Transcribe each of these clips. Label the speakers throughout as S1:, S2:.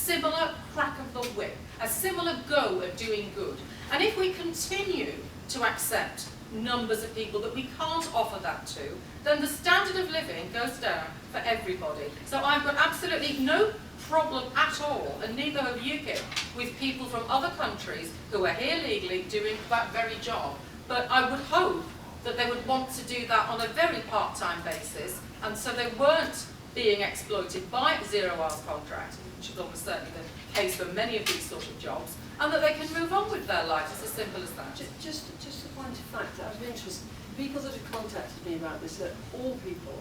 S1: similar crack of the whip, a similar go at doing good. And if we continue to accept numbers of people that we can't offer that to, then the standard of living goes down for everybody. So I've got absolutely no problem at all, and neither have UKIP, with people from other countries who are here legally doing that very job. But I would hope that they would want to do that on a very part-time basis, and so they weren't being exploited by zero-hours contract, which is almost certainly the case for many of these sort of jobs, and that they can move on with their lives. It's as simple as that.
S2: Just a point of fact, out of interest, people that have contacted me about this are all people,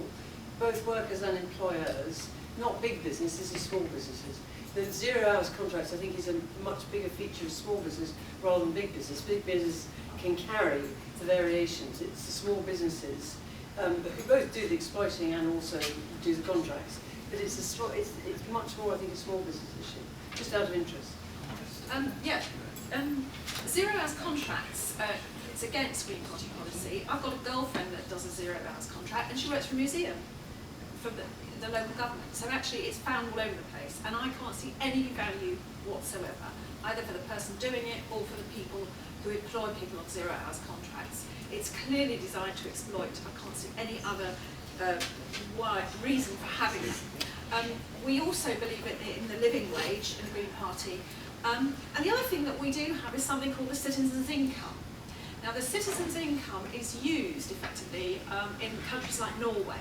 S2: both workers and employers, not big businesses, these are small businesses. The zero-hours contracts, I think, is a much bigger feature of small business rather than big business. Big business can carry the variations. It's the small businesses who both do the exploiting and also do the contracts. But it's much more, I think, a small business issue, just out of interest.
S3: Zero-hours contracts, it's against Green Party policy. I've got a girlfriend that does a zero-hours contract, and she works for a museum, for the local government. So actually it's found all over the place, and I can't see any value whatsoever, either for the person doing it or for the people who employ people on zero-hours contracts. It's clearly designed to exploit. I can't see any other reason for having it. We also believe in the living wage in the Green Party. And the other thing that we do have is something called the citizen's income. Now, the citizen's income is used effectively in countries like Norway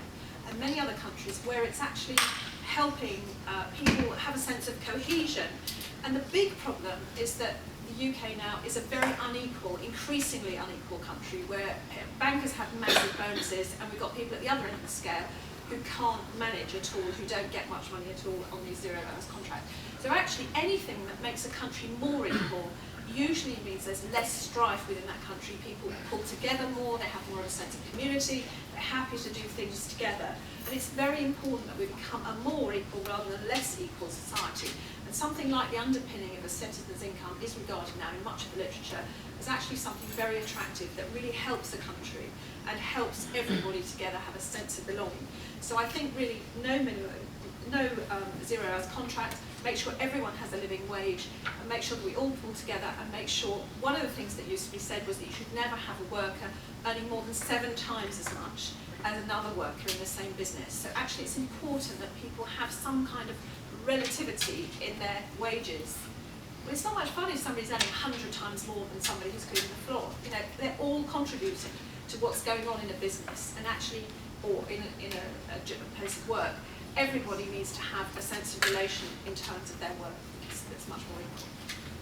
S3: and many other countries where it's actually helping people have a sense of cohesion. And the big problem is that the UK now is a very unequal, increasingly unequal country where bankers have massive bonuses, and we've got people at the other end of the scale who can't manage at all, who don't get much money at all on these zero-hours contracts. So actually anything that makes a country more equal usually means there's less strife within that country. People pull together more, they have more of a sense of community, they're happy to do things together. And it's very important that we become a more equal rather than less equal society. And something like the underpinning of a citizen's income is regarded now in much of the literature as actually something very attractive that really helps a country and helps everybody together have a sense of belonging. So I think really no zero-hours contract, make sure everyone has a living wage, and make sure that we all pull together, and make sure, one of the things that used to be said was that you should never have a worker earning more than 7 times as much as another worker in the same business. So actually it's important that people have some kind of relativity in their wages. Well, it's not much fun if somebody's earning 100 times more than somebody who's cleaning the floor. You know, they're all contributing to what's going on in a business, and actually, or in a place of work. Everybody needs to have a sense of relation in terms of their work. It's much more equal.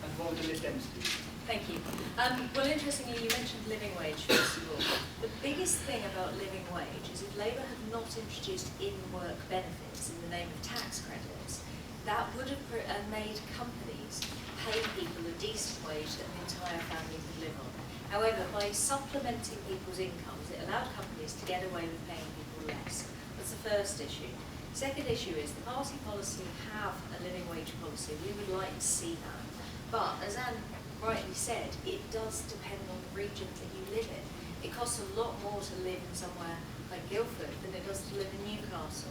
S2: And what would the Lib Dems do?
S4: Thank you. Well, interestingly, you mentioned living wage, first of all. The biggest thing about living wage is if Labour had not introduced in-work benefits in the name of tax credits, that would have made companies pay people a decent wage that an entire family could live on. However, by supplementing people's incomes, it allowed companies to get away with paying people less. That's the first issue. Second issue is the party policy have a living wage policy. We would like to see that. But as Anne rightly said, it does depend on the region that you live in. It costs a lot more to live in somewhere like Guildford than it does to live in Newcastle.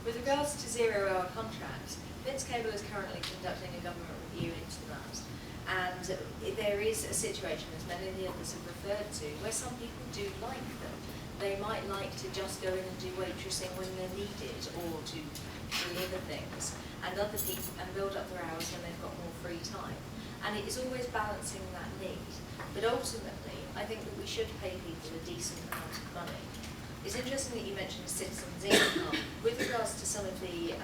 S4: With regards to zero-hour contracts, Vince Cable is currently conducting a government review into that. And there is a situation, as many of the others have referred to, where some people do like them. They might like to just go in and do waitressing when they're needed, or to do other things, and other people, and build up their hours when they've got more free time. And it is always balancing that need. But ultimately, I think that we should pay people a decent amount of money. It's interesting that you mentioned citizens' income. With regards to some of the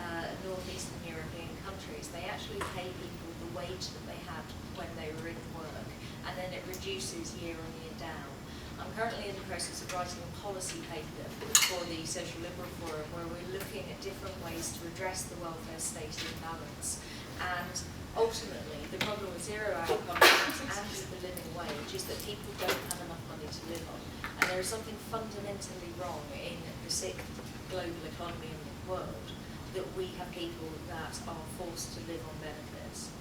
S4: northeastern European countries, they actually pay people the wage that they had when they were in work, and then it reduces year on year down. I'm currently in the process of writing a policy paper for the Social Liberal Forum where we're looking at different ways to address the welfare state imbalance. And ultimately, the problem with zero-hour contracts and with the living wage is that people don't have enough money to live on. And there is something fundamentally wrong in the sixth global economy in the world that we have people that are forced to live on benefits.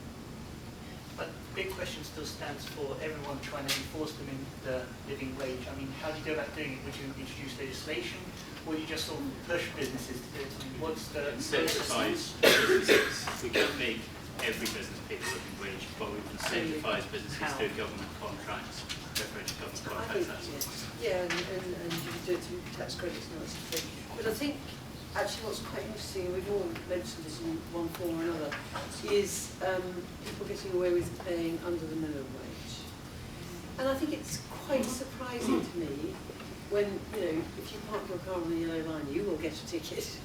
S5: But the big question still stands for everyone trying to enforce them in the living wage. I mean, how do you go about doing it? Would you introduce legislation, or you just sort of push businesses to do it? I mean, what's the
S6: Incentivise businesses. We can't make every business pay the living wage, but we can incentivise businesses through government contracts, different government contracts.
S2: Yeah, and you can do it through tax credits and that sort of thing. But I think actually what's quite interesting, and we've all mentioned this in one form or another, is people getting away with paying under the minimum wage. And I think it's quite surprising to me when, you know, if you park your car on the yellow line, you will get a ticket.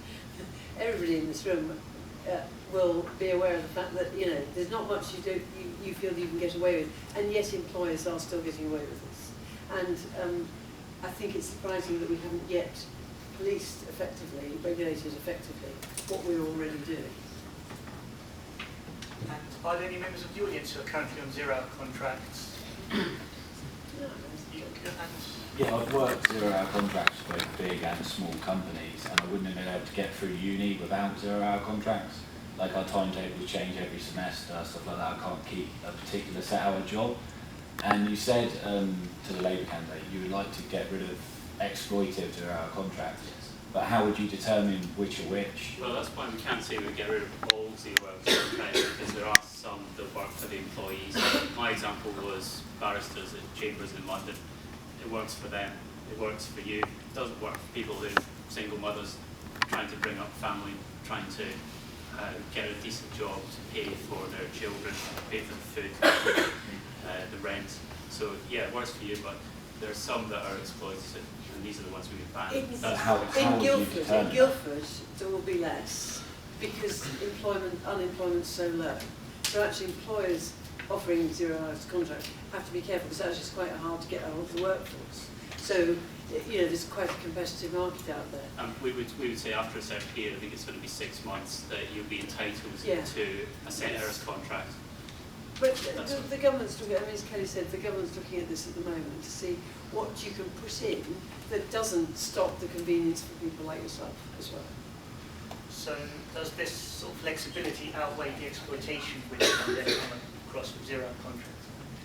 S2: Everybody in this room will be aware of the fact that, you know, there's not much you feel you can get away with, and yet employers are still getting away with this. And I think it's surprising that we haven't yet policed effectively, regulated effectively, what we're already doing.
S5: And are there any members of the audience who are currently on 0 hour contracts?
S7: Yeah, I've worked 0 hour contracts for both big and small companies, and I wouldn't have been able to get through uni without 0 hour contracts. Like our timetables change every semester, stuff like that. I can't keep a particular set hour job. And you said to the Labour candidate you would like to get rid of exploitive 0 hour contracts. But how would you determine which are which?
S6: Well, that's why we can't say we get rid of all 0 hour contracts, because there are some that work for the employees. My example was barristers at Chambers in London. It works for them, it works for you. It doesn't work for people who are single mothers trying to bring up family, trying to get a decent job to pay for their children, pay for the food, the rent. So yeah, it works for you, but there are some that are exploitative, and these are the ones we would ban.
S2: In Guildford, there will be less because unemployment's so low. So actually, employers offering 0 hours contract have to be careful because actually it's quite hard to get a hold of the workforce. So, you know, there's quite a competitive market out there.
S6: We would say after a certain period, I think it's going to be 6 months, that you'll be entitled to a set hours contract.
S2: But the government's looking, I mean, as Kelly said, the government's looking at this at the moment to see what you can put in that doesn't stop the convenience for people like yourself as well.
S5: So does this sort of flexibility outweigh the exploitation which can then come across with 0 hour contracts?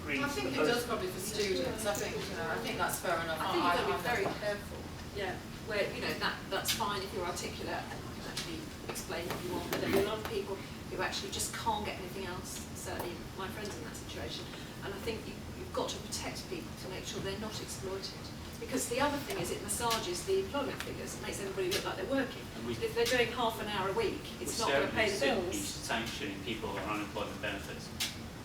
S1: I think it does probably for students. I think that's fair enough.
S3: I think you've got to be very careful. Yeah, where, you know, that's fine if you're articulate and you can actually explain what you want, but there are a lot of people who actually just can't get anything else. Certainly my friends in that situation. And I think you've got to protect people to make sure they're not exploited. Because the other thing is it massages the employment figures. It makes everybody look like they're working. If they're doing half an hour a week, it's not going to pay the bills.
S6: We certainly sanctioning people on unemployment benefits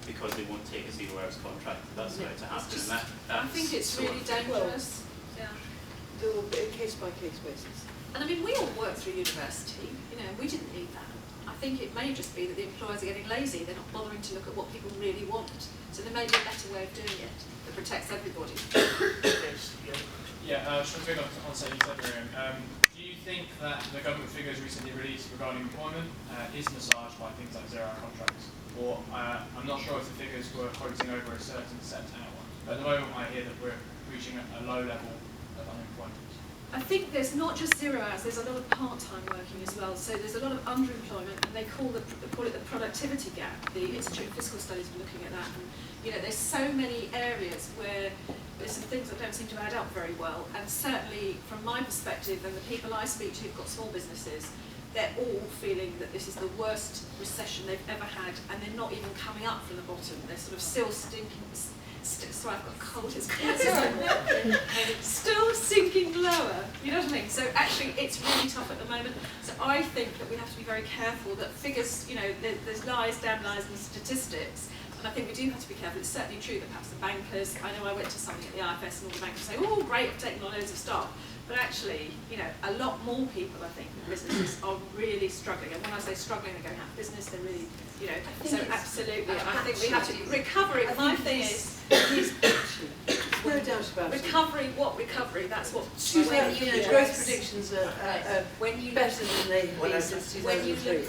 S6: because they won't take a 0 hours contract. That's going to happen.
S3: Just,
S6: and
S3: I think it's really dangerous. Yeah.
S2: There will be a case-by-case basis.
S3: And I mean, we all work through university. You know, we didn't need that. I think it may just be that the employers are getting lazy. They're not bothering to look at what people really want. So there may be a better way of doing it that protects everybody.
S8: Short on something you said, Miriam. Do you think that the government figures recently released regarding employment is massaged by things like 0 hour contracts? Or I'm not sure if the figures were quoting over a certain set hour. But at the moment I hear that we're reaching a low level of unemployment.
S3: I think there's not just 0 hours, there's a lot of part-time working as well. So there's a lot of underemployment, and they call it the productivity gap. The Institute of Fiscal Studies are looking at that. And, you know, there's so many areas where there's some things that don't seem to add up very well. And certainly, from my perspective, and the people I speak to who've got small businesses, they're all feeling that this is the worst recession they've ever had, and they're not even coming up from the bottom. They're sort of still stinking. Sorry, I've got a cold. It's still sinking lower. You know what I mean? So actually, it's really tough at the moment. So I think that we have to be very careful that figures, you know, there's lies, damn lies, and statistics. And I think we do have to be careful. It's certainly true that perhaps the bankers, I know I went to something at the IFS and all the bankers say, oh, great, I've taken on loads of staff. But actually, you know, a lot more people, I think, in businesses are really struggling. And when I say struggling, they're going out of business, they're really, you know, so absolutely. I think we have to recovery. My thing is
S2: no doubt about it.
S3: Recovery, what recovery? That's what.
S2: Growth predictions are better than they've been since 2003.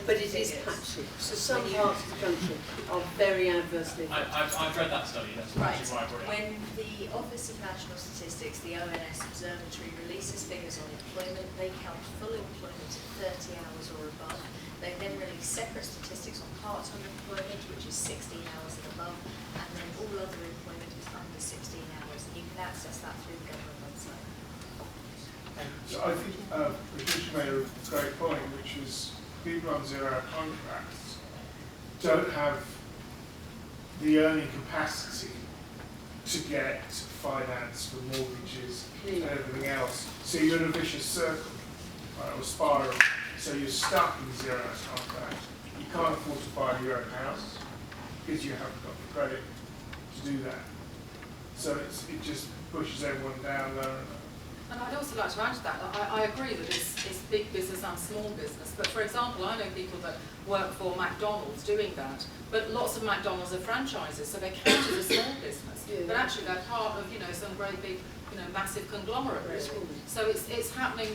S2: But it is patchy. So some parts of the country are very adversely affected.
S8: I've read that study, that's why I brought it up.
S4: When the Office of National Statistics, the ONS Observatory, releases figures on employment, they count full employment at 30 hours or above. They then release separate statistics on part-time employment, which is 16 hours and above, and then all other employment is under 16 hours, and you can access that through the government website.
S9: So I think Patricia made a great point, which is people on zero-hour contracts don't have the earning capacity to get finance for mortgages and everything else. So you're in a vicious circle, right, or spiral. So you're stuck in zero-hour contract. You can't afford to buy your own house because you haven't got the credit to do that. So it just pushes everyone down lower and lower.
S1: And I'd also like to add to that, I agree that it's big business and small business, but for example, I know people that work for McDonald's doing that, but lots of McDonald's are franchises, so they count as a small business, but actually they're part of, you know, some great big, you know, massive conglomerate really. So it's happening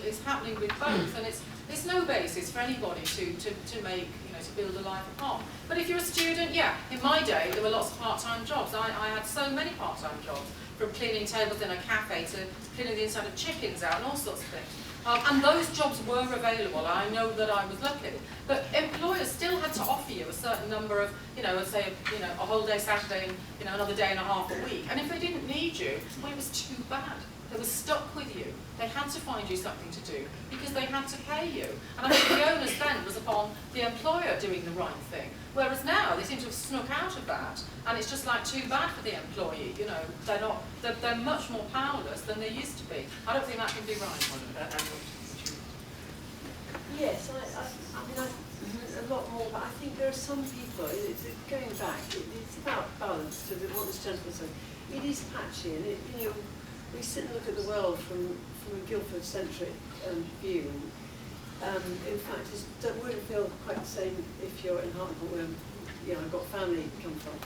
S1: with both, and it's no basis for anybody to make, you know, to build a life apart. But if you're a student, yeah, in my day there were lots of part-time jobs. I had so many part-time jobs, from cleaning tables in a cafe to cleaning the inside of chickens out and all sorts of things. And those jobs were available. I know that I was lucky. But employers still had to offer you a certain number of, you know, let's say, you know, a whole day Saturday and, you know, another day and a half a week. And if they didn't need you, well, it was too bad. They were stuck with you. They had to find you something to do because they had to pay you. And I think the onus then was upon the employer doing the right thing. Whereas now they seem to have snuck out of that, and it's just like too bad for the employee. You know, they're much more powerless than they used to be. I don't think that can be right.
S2: Yes, I mean, a lot more, but I think there are some people, going back, it's about balance to what this gentleman said. It is patchy, and you know, we sit and look at the world from a Guildford-centric view. In fact, it wouldn't feel quite the same if you're in Hartlepool, where, you know, I've got family come from.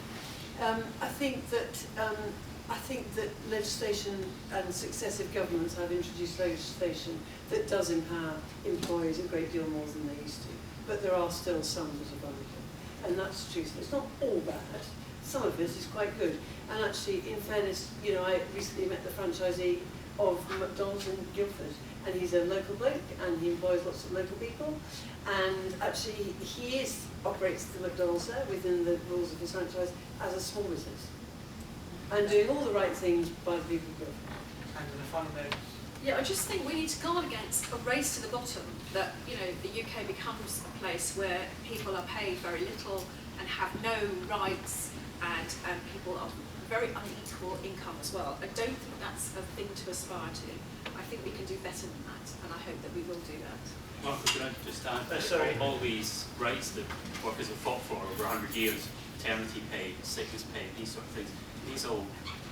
S2: I think that legislation and successive governments have introduced legislation that does empower employees a great deal more than they used to. But there are still some that are vulnerable, and that's true. So it's not all bad. Some of it is quite good. And actually, in fairness, you know, I recently met the franchisee of McDonald's in Guildford, and he's a local bloke, and he employs lots of local people. And actually, he operates the McDonald's there within the rules of his franchise as a small business, and doing all the right things by the people of Guildford.
S5: And the final note.
S3: Yeah, I just think we need to guard against a race to the bottom, that, you know, the UK becomes a place where people are paid very little and have no rights, and people are very unequal income as well. I don't think that's a thing to aspire to. I think we can do better than that, and I hope that we will do that.
S6: Mark, could I just add, all these rights that workers have fought for over 100 years, maternity pay, sickness pay, these sort of things, these all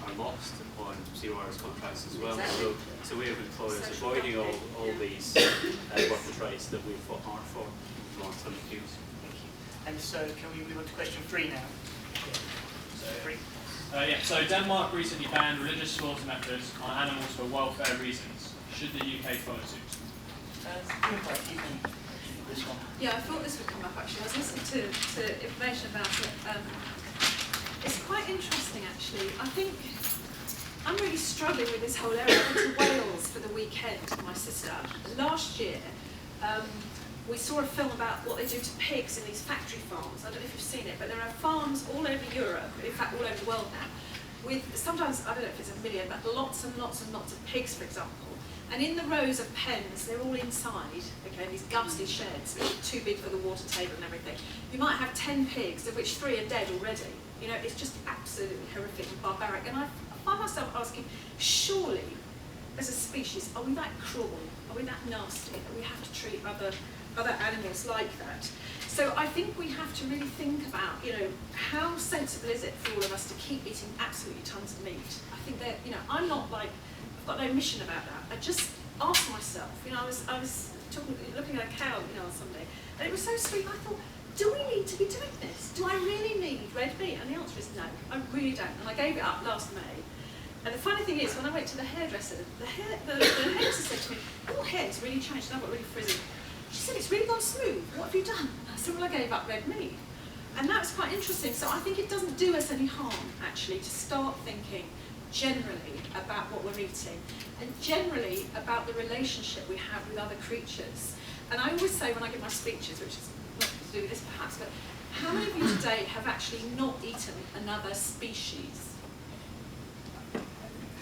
S6: are lost on zero-hours contracts as well.
S3: Exactly.
S6: So we have employers avoiding all these workers' rights that we've fought hard for over the last 100 years.
S5: Thank you. And so can we move on to question 3 now?
S8: So Denmark recently banned religious slaughter methods on animals for welfare reasons. Should the UK follow suit?
S5: You can this one.
S3: Yeah, I thought this would come up actually. I was listening to information about it. It's quite interesting actually. I think I'm really struggling with this whole area. I went to Wales for the weekend with my sister. Last year, we saw a film about what they do to pigs in these factory farms. I don't know if you've seen it, but there are farms all over Europe, in fact all over the world now, with sometimes, I don't know if it's a million, but lots and lots and lots of pigs, for example. And in the rows of pens, they're all inside, okay, these ghastly sheds, which are too big for the water table and everything. You might have 10 pigs, of which 3 are dead already. You know, it's just absolutely horrific and barbaric. And I find myself asking, surely, as a species, are we that cruel? Are we that nasty that we have to treat other animals like that? So I think we have to really think about, you know, how sensible is it for all of us to keep eating absolutely tons of meat? I think that, you know, I'm not like, I've got no mission about that. I just ask myself, you know, I was looking at a cow, you know, on Sunday, and it was so sweet. I thought, do we need to be doing this? Do I really need red meat? And the answer is no, I really don't. And I gave it up last May. And the funny thing is, when I went to the hairdresser, the hairdresser said to me, your hair's really changed, and I've got really frizzy. She said, it's really gone smooth. What have you done? I said, well, I gave up red meat. And that was quite interesting. So I think it doesn't do us any harm, actually, to start thinking generally about what we're eating, and generally about the relationship we have with other creatures. And I always say when I give my speeches, which is not do this perhaps, but how many of you today have actually not eaten another species?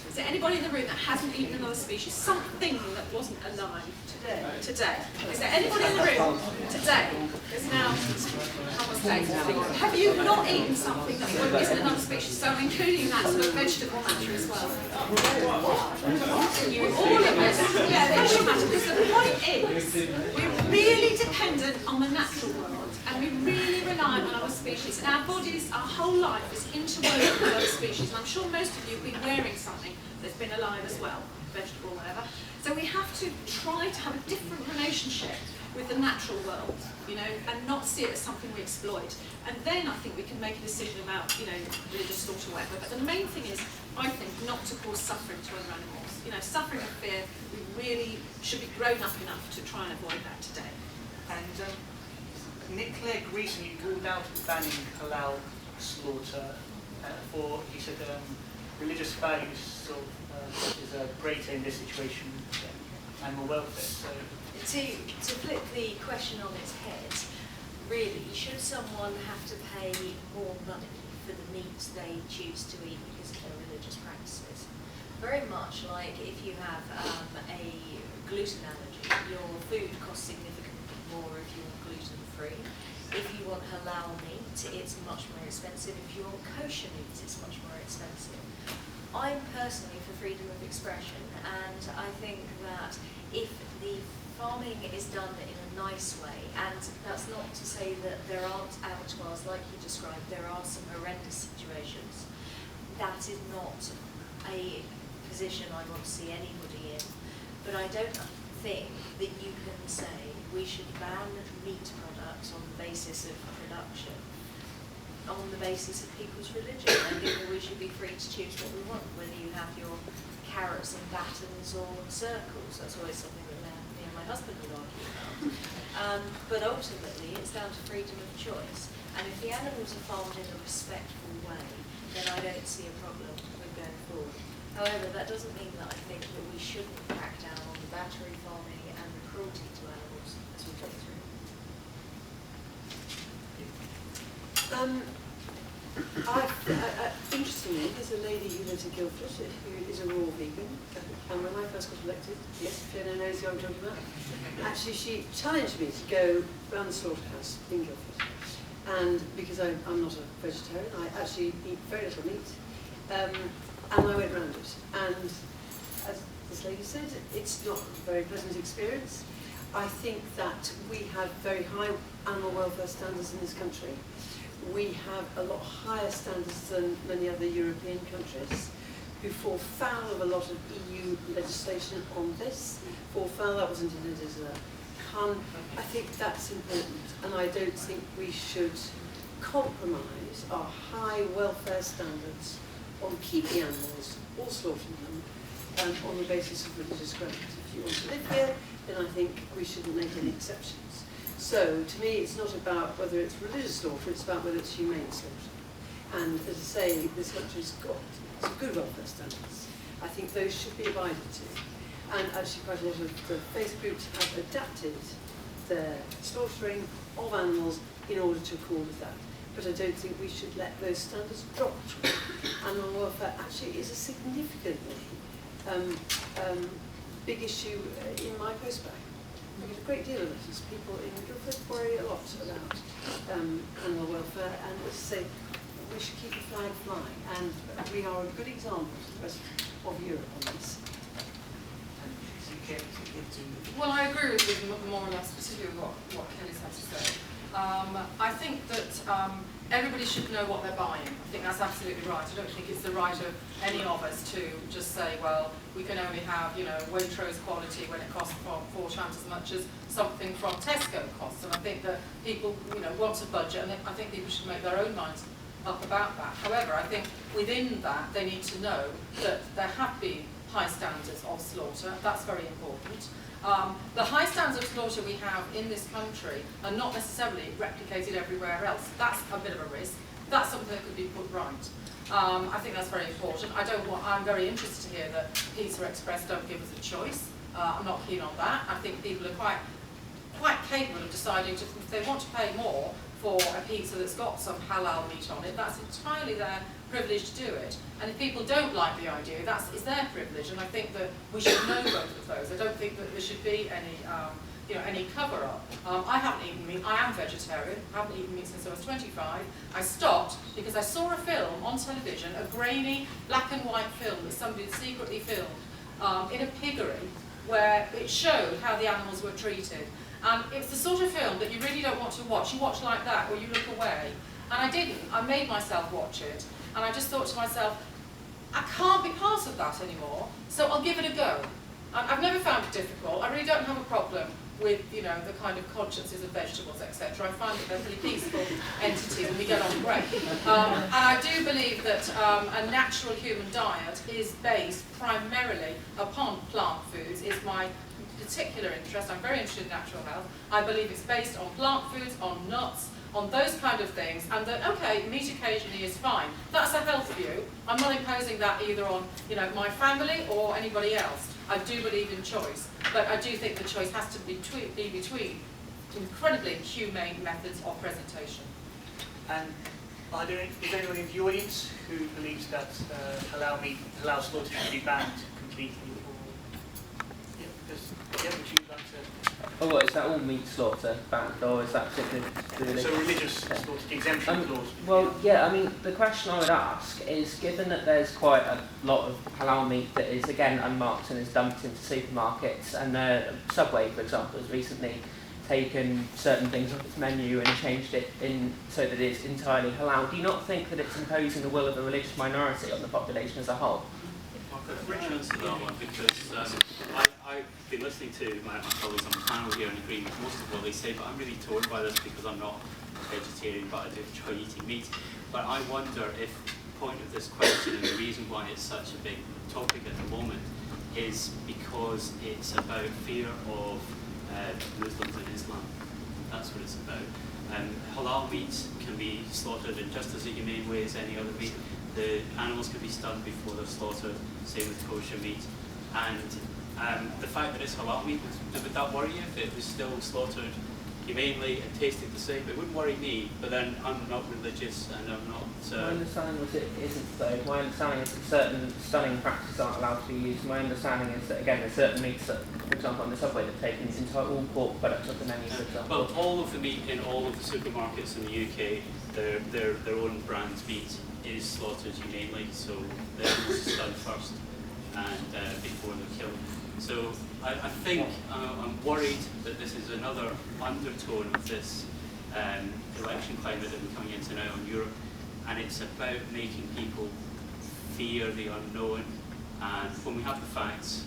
S3: Is there anybody in the room that hasn't eaten another species? Something that wasn't alive today. Is there anybody in the room today? There's now almost 8 now. Have you not eaten something that isn't another species? So I'm including that sort of vegetable matter as well. All of us. Yeah, vegetable matter. Because the point is, we're really dependent on the natural world, and we really rely on other species. And our bodies, our whole life is interwoven with other species. And I'm sure most of you have been wearing something that's been alive as well, vegetable or whatever. So we have to try to have a different relationship with the natural world, you know, and not see it as something we exploit. And then I think we can make a decision about, you know, religious slaughter or whatever. But the main thing is, I think, not to cause suffering to other animals. You know, suffering and fear, we really should be grown up enough to try and avoid that today.
S5: And Nick Clegg recently ruled out banning halal slaughter for, he said, religious values sort of is a greater in this situation than animal welfare. So
S4: To flip the question on its head, really, should someone have to pay more money for the meat they choose to eat because of their religious practices? Very much like if you have a gluten allergy, your food costs significantly more if you want gluten-free. If you want halal meat, it's much more expensive. If you want kosher meat, it's much more expensive. I'm personally for freedom of expression, and I think that if the farming is done in a nice way, and that's not to say that there aren't abattoirs like you described, there are some horrendous situations. That is not a position I want to see anybody in, but I don't think that you can say we should ban meat products on the basis of production, on the basis of people's religion. I think that we should be free to choose what we want, whether you have your carrots and battens or circles. That's always something that me and my husband would argue about. But ultimately, it's down to freedom of choice. And if the animals are farmed in a respectful way, then I don't see a problem with going forward. However, that doesn't mean that I think that we shouldn't crack down on the battery farming and the cruelty to animals as we go through.
S2: Interestingly, there's a lady who lives in Guildford who is a raw vegan, and when I first got elected, yes, Fiona knows who I'm talking about, actually she challenged me to go round the slaughterhouse in Guildford, and because I'm not a vegetarian, I actually eat very little meat, and I went round it, and as this lady said, it's not a very pleasant experience. I think that we have very high animal welfare standards in this country. We have a lot higher standards than many other European countries who fall foul of a lot of EU legislation on this. Fall foul, that wasn't intended as a pun. I think that's important, and I don't think we should compromise our high welfare standards on keeping animals or slaughtering them on the basis of religious grounds. If you want to live here, then I think we shouldn't make any exceptions. So, to me, it's not about whether it's religious slaughter, it's about whether it's humane slaughter. And as I say, this country's got some good welfare standards. I think those should be abided to. And actually quite a lot of the faith groups have adapted their slaughtering of animals in order to accord with that. But I don't think we should let those standards drop. Animal welfare actually is a significantly big issue in my postbag. I get a great deal of letters. People in Guildford worry a lot about animal welfare, and as I say, we should keep the flag flying, and we are a good example to the rest of Europe on this.
S1: Well, I agree with you more or less, particularly what Kelly's had to say. I think that everybody should know what they're buying. I think that's absolutely right. I don't think it's the right of any of us to just say, well, we can only have, you know, Waitrose quality when it costs 4 times as much as something from Tesco costs. And I think that people, you know, want a budget, and I think people should make their own minds up about that. However, I think within that, they need to know that there have been high standards of slaughter. That's very important. The high standards of slaughter we have in this country are not necessarily replicated everywhere else. That's a bit of a risk. That's something that could be put right. I think that's very important. I'm very interested to hear that Pizza Express don't give us a choice. I'm not keen on that. I think people are quite quite capable of deciding to, if they want to pay more for a pizza that's got some halal meat on it, that's entirely their privilege to do it. And if people don't like the idea, it's their privilege, and I think that we should know both of those. I don't think that there should be any cover-up. I haven't eaten meat. I am vegetarian. I haven't eaten meat since I was 25. I stopped because I saw a film on television, a grainy black and white film that somebody had secretly filmed in a piggery, where it showed how the animals were treated. And it's the sort of film that you really don't want to watch. You watch like that, or you look away. And I didn't. I made myself watch it. And I just thought to myself, I can't be part of that anymore, so I'll give it a go. I've never found it difficult. I really don't have a problem with, the kind of consciences of vegetables, etc. I find that they're pretty peaceful entities and we get on great. And I do believe that a natural human diet is based primarily upon plant foods, is my particular interest. I'm very interested in natural health. I believe it's based on plant foods, on nuts, on those kind of things, and that, okay, meat occasionally is fine. That's a health view. I'm not imposing that either on, my family or anybody else. I do believe in choice, but I do think the choice has to be between incredibly humane methods of presentation.
S5: And is there anyone in the audience who believes that halal slaughter should be banned completely? Would you like to?
S10: Oh, what, is that all meat slaughter banned, or is that particularly
S5: So religious slaughter, the exemption clause?
S10: Well, yeah, I mean, the question I would ask is, given that there's quite a lot of halal meat that is, again, unmarked and is dumped into supermarkets, and Subway, for example, has recently taken certain things off its menu and changed it in so that it's entirely halal, do you not think that it's imposing the will of a religious minority on the population as a whole?
S6: I've got a answer to that one, because I've been listening to my colleagues on the panel here and agreeing with most of what they say, but I'm really torn by this because I'm not a vegetarian, but I do enjoy eating meat. But I wonder if the point of this question and the reason why it's such a big topic at the moment is because it's about fear of Muslims and Islam. That's what it's about. Halal meat can be slaughtered in just as a humane way as any other meat. The animals can be stunned before they're slaughtered, same with kosher meat. And the fact that it's halal meat, would that worry you if it was still slaughtered humanely and tasted the same? It wouldn't worry me, but then I'm not religious and I'm not...
S10: My understanding was it isn't though. My understanding is that certain stunning practices aren't allowed to be used. My understanding is that, again, there's certain meats that, for example, on the Subway, they've taken all pork products off the menu, for example.
S6: Well, all of the meat in all of the supermarkets in the UK, their own brand's meat is slaughtered humanely, so the animals are stunned first and before they're killed. So I think I'm worried that this is another undertone of this election climate that we're coming into now in Europe, and it's about making people fear the unknown. And when we have the facts,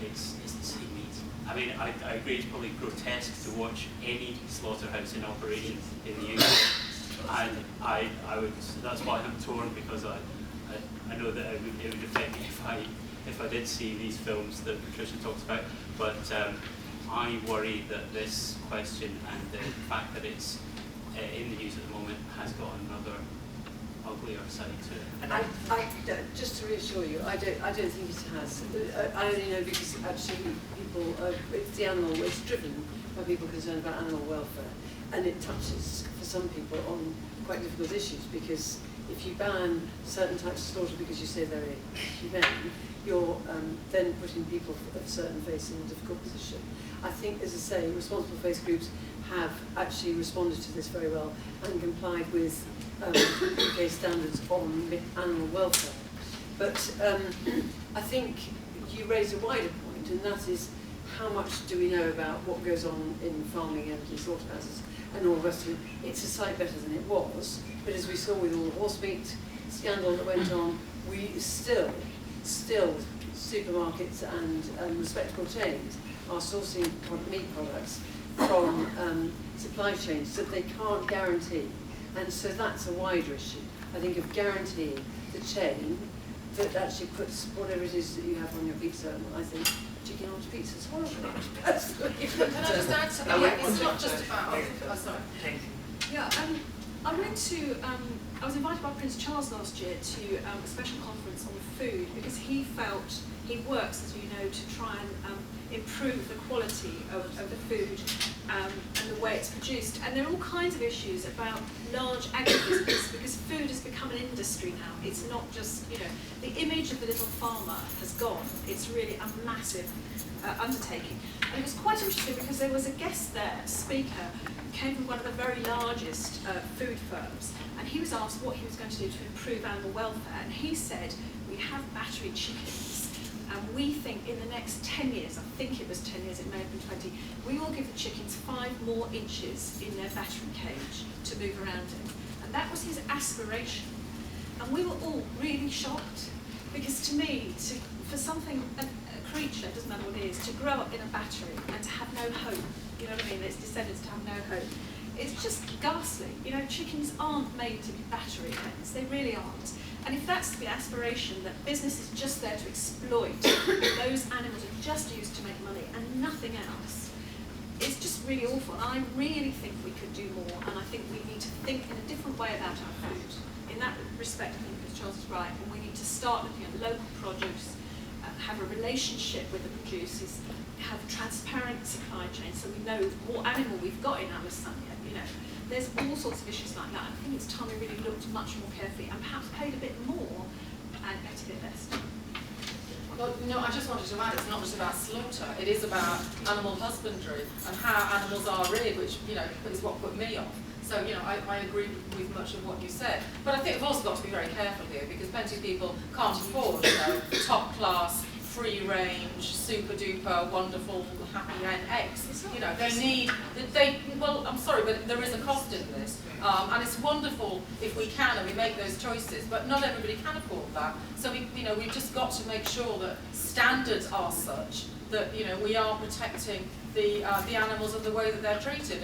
S6: it's the same meat. I mean, I agree it's probably grotesque to watch any slaughterhouse in operation in the UK. And I would. That's why I'm torn, because I know that it would affect me if I did see these films that Patricia talks about. But I worry that this question and the fact that it's in the news at the moment has got another uglier side to it.
S2: And just to reassure you, I don't think it has. I only know because actually people, it's the animal, it's driven by people concerned about animal welfare, and it touches for some people on quite difficult issues, because if you ban certain types of slaughter because you say they're humane, you're then putting people of certain faiths in a difficult position. I think, as I say, responsible faith groups have actually responded to this very well and complied with UK standards on animal welfare. But I think you raise a wider point, and that is, how much do we know about what goes on in farming and in slaughterhouses and all the rest of it? It's a sight better than it was, but as we saw with all the horse meat scandal that went on, we still supermarkets and respectable chains are sourcing meat products from supply chains that they can't guarantee. And so that's a wider issue, I think, of guaranteeing the chain that actually puts whatever it is that you have on your pizza. And I think chicken on pizza is horrible.
S1: Can I just add to that? Yeah, it's not just about... Oh, sorry.
S3: Yeah, I went to, I was invited by Prince Charles last year to a special conference on food because he felt, he works, as you know, to try and improve the quality of the food and the way it's produced. And there are all kinds of issues about large agribusiness because food has become an industry now. It's not just, you know, the image of the little farmer has gone. It's really a massive undertaking. And it was quite interesting because there was a guest there, a speaker, who came from one of the very largest food firms, and he was asked what he was going to do to improve animal welfare, and he said, we have battery chickens, and we think in the next 10 years, I think it was 10 years, it may have been 20, we will give the chickens 5 more inches in their battery cage to move around in. And that was his aspiration. And we were all really shocked, because to me, for something, a creature, doesn't matter what it is, to grow up in a battery and to have no hope, you know what I mean, its descendants to have no hope, it's just ghastly. You know, chickens aren't made to be battery hens, they really aren't. And if that's the aspiration, that business is just there to exploit, those animals are just used to make money and nothing else, it's just really awful. And I really think we could do more, and I think we need to think in a different way about our food. In that respect, I think Mr. Charles is right, and we need to start looking at local produce, have a relationship with the producers, have a transparent supply chain so we know what animal we've got in our lasagna, you know. There's all sorts of issues like that. I think it's time we really looked much more carefully and perhaps paid a bit more and better bit less.
S1: Well, you know, I just wanted to add, it's not just about slaughter, it is about animal husbandry and how animals are reared, which, you know, is what put me off. So, you know, I agree with much of what you said. But I think we've also got to be very careful here because plenty of people can't afford, you know, top class, free range, super duper, wonderful, happy hen eggs. You know, well, I'm sorry, but there is a cost in this. And it's wonderful if we can and we make those choices, but not everybody can afford that. So we've just got to make sure that standards are such that, you know, we are protecting the animals and the way that they're treated.